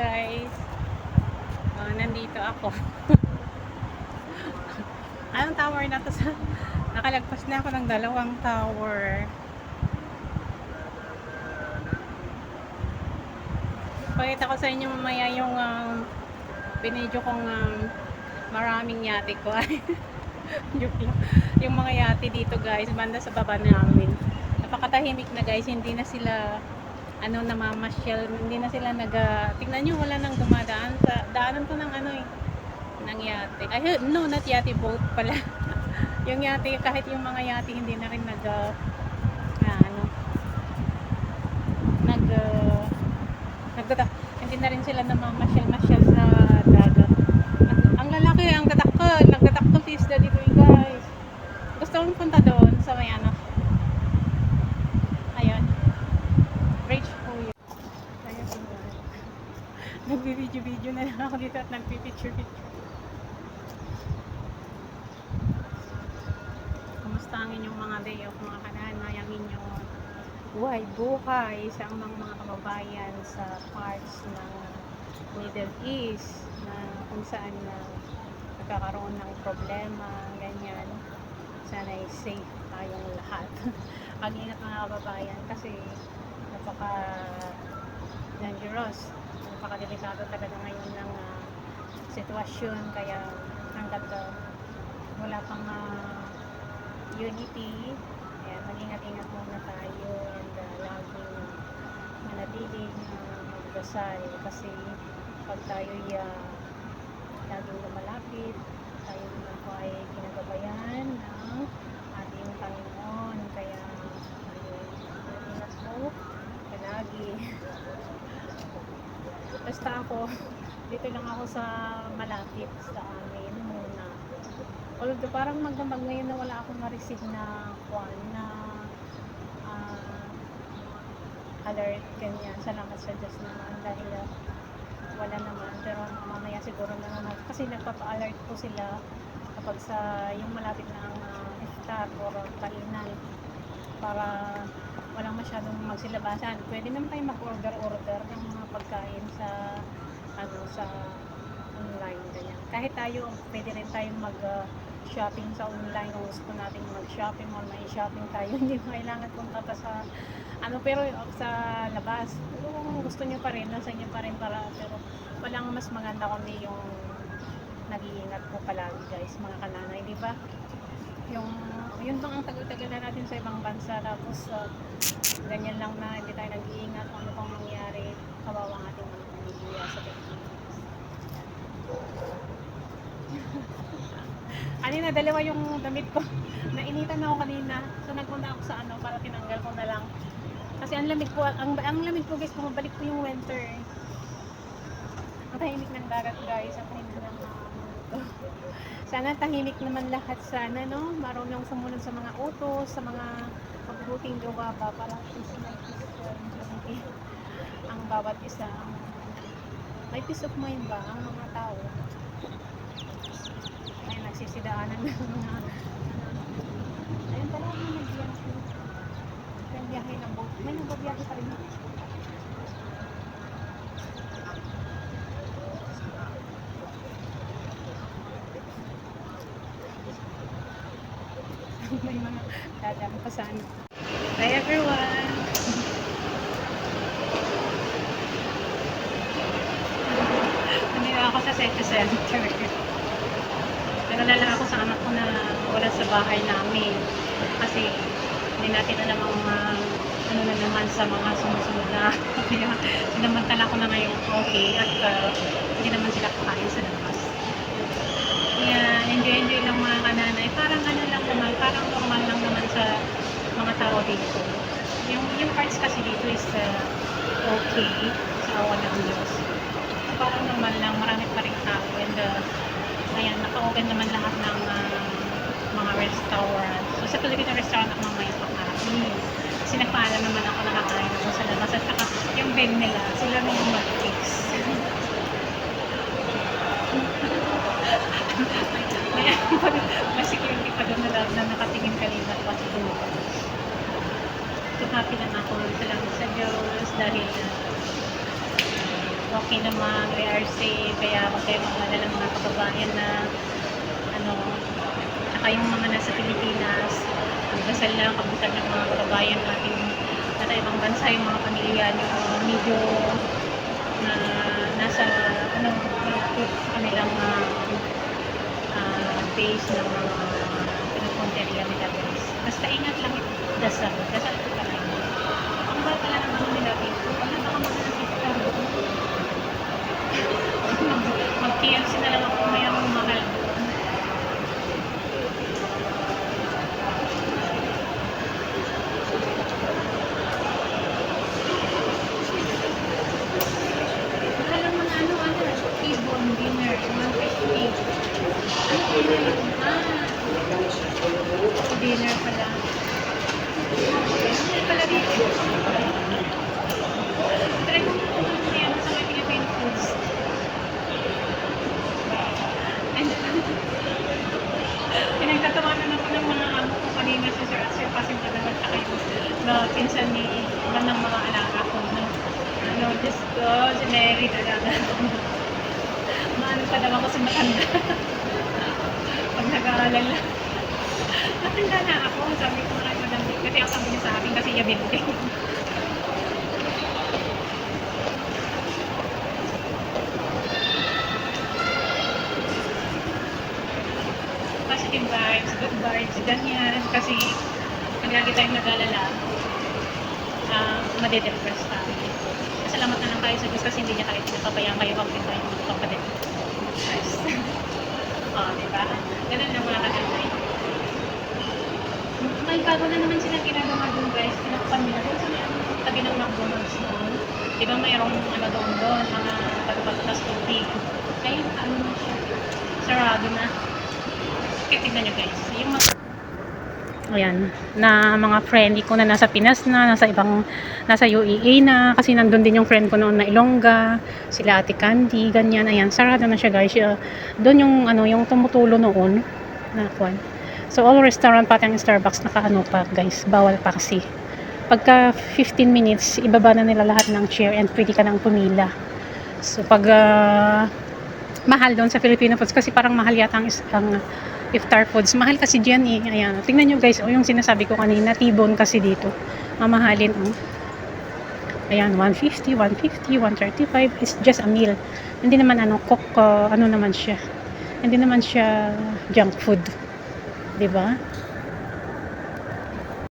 guys. Nandito ako. Anong tower na to? Nakalagpas na ako ng 2 tower. Pakita ko sa inyo mamaya yung binidyo kong maraming yate ko. Yung mga yate dito guys, banda sa baba namin. Napakatahimik na guys, hindi na sila namamasyal, hindi na sila tingnan nyo, wala nang dumadaan sa daanan ko ng ng yate. Ay, no, not yate, boat pala. Yung yate, kahit yung mga yate hindi na rin hindi na rin sila namamasyal-masyal sa dagat. Ang lalaki, ang nagtatakot si isda dito guys. Gusto kong punta doon sa may ayun, bridge po yun. Ayun po guys. Nagbi-video na lang ako dito at nagpi-picture. Kumusta ang inyong mga day off, mga kananay, ang inyong buhay sa mga kababayan sa parts ng Middle East na kung saan nagkakaroon ng problema, ganyan. Sana ay safe tayong lahat. Mag-ingat mga kababayan kasi napaka-dangerous, napaka-delikado talaga ngayon ng sitwasyon, kaya hanggat wala pang unity, mag-ingat-ingat muna tayo and laging manatiling magdasal kasi pag tayo'y laging lumalapit, tayo naman po ay ginagabayan ng ating Panginoon, kaya ingat po palagi. Basta ako, dito lang ako sa malapit sa amin muna. Although parang magdamag ngayon na wala akong ma-receive na alert, ganyan. Salamat sa Diyos naman dahil wala naman, pero mamaya siguro na naman kasi nagpapa-alert po sila kapag yung malapit na ang iftar or kainan para walang masyadong magsilabasan. Pwede naman tayo mag-order ng mga pagkain sa online, ganyan. Kahit tayo, pwede rin tayong mag-shopping sa online kung gusto natin mag-shopping or may shopping tayo. Hindi mo kailangan punta pa sa pero sa labas. Pero kung gusto nyo pa rin, nasa inyo pa rin pero walang mas maganda kundi yung nag-iingat po palagi guys, mga kananay, di ba? Yun bang ang tagal-tagal na natin sa ibang bansa, tapos ganyan lang na hindi tayo nag-iingat kung ano pang mangyari, kawawa ang ating mga pamilya sa Pilipinas. Kanina, dalawa yung damit ko. Nainitan ako kanina. So, nagpunta ako sa para tinanggal ko na lang. Kasi ang lamig po, ang lamig po guys, bumabalik po yung winter. Ang tahimik ng dagat guys, ang tahimik ng sana tahimik naman lahat sana, no? Marunong sumunod sa mga utos, sa mga pagbubuting gawa ba, para peace ang bawat isa. May peace of mind ba ang mga tao? Ay, nagsisidaanan ng mga ayun pala, may biyahe ng boat. May nagbabiyahe pa rin. May mga dadaan pa sa Hi everyone! Nandito ako sa City Center. Nag-alala ako sa anak ko na wala sa bahay namin. Kasi hindi natin alam ang na naman sa mga sumusunod na. Kaya sinamantala ko na ngayon okay at hindi naman sila kakain sa labas. Kaya enjoy lang mga kananay. Parang lang naman, parang normal lang naman sa mga tao dito. Yung parts kasi dito is okay sa awa ng Diyos. Parang normal lang, marami pa rin tao and ayan, naka-open naman lahat ng mga restaurant. So sa Filipino restaurant ako mamaya pakain. Kasi nagpaalam naman ako na kakain ako sa labas at saka yung bed nila, sila na yung mag-fix. May security pa doon na nakatingin kanina pa sa doon. So happy lang ako. Salamat sa Diyos dahil okay naman, we are safe, kaya huwag kayong mag-alala ng mga kababayan na ano, saka yung mga nasa Pilipinas, magdasal lang, kabutan ng mga kababayan natin nasa ibang bansa, yung mga pamilya nyo, medyo na nasa ano, kanilang base ng mga pinupunteriya nila guys. Basta ingat lang, dasal po tayo. Ang ba pala ng ano nila dito, wala baka magkakita mag-TLC na lang ako mayroong mahal doon. Mahal lang mga ano, T-bone dinner, 150. Ano po yun? Dinner pala. Dinner pala dito. Try ko muna yan sa mga Philippine foods. Pinagtatawanan ako ng mga amo ko kanina si Sir at Sir Pasim na naman sa kayo na pinsan ni iba ng mga alaga ko na ano, Diyos ko, si Mary talaga. Maano pa daw ako sa matanda. Pag nag-aalala. Matanda na ako, sabi ko nga madam, kasi ang sabi niya sa akin kasi yabinte. Positive vibes, good vibes, ganyan. Kasi pag lagi tayong nag-alala, madidepress tayo. Salamat na lang kayo sa Diyos kasi hindi niya tayo pinapabayaan kayo pag din tayo magpapadepress. Diba? Ganun lang mga kaganay. May bago na naman silang ginagawa doon guys. Tinakpan nila doon sa may tabi ng McDonald's doon. Diba mayroong ano doon, mga pagpapatas tubig. Kaya ano na siya, sarado na. Kaya tignan nyo guys, yung ayan, na mga friend ko na nasa Pinas na, nasa UEA na, kasi nandun din yung friend ko noon na Ilongga, sila Ate Candy, ganyan, ayan, sarado na siya guys. Doon yung, ano, yung tumutulo noon, na kwan. So, all restaurant, pati ang Starbucks, naka-ano pa guys, bawal pa kasi. Pagka 15 minutes, ibaba na nila lahat ng chair and pwede ka nang pumila. So, pag, mahal doon sa Filipino foods, kasi parang mahal yata ang iftar foods. Mahal kasi dyan eh. Ayan. Tingnan nyo guys. Yung sinasabi ko kanina. T-bone kasi dito. Mamahalin. Ayan. 150, 150, 135. It's just a meal. Hindi naman ano. Ano naman siya. Hindi naman siya junk food. Diba?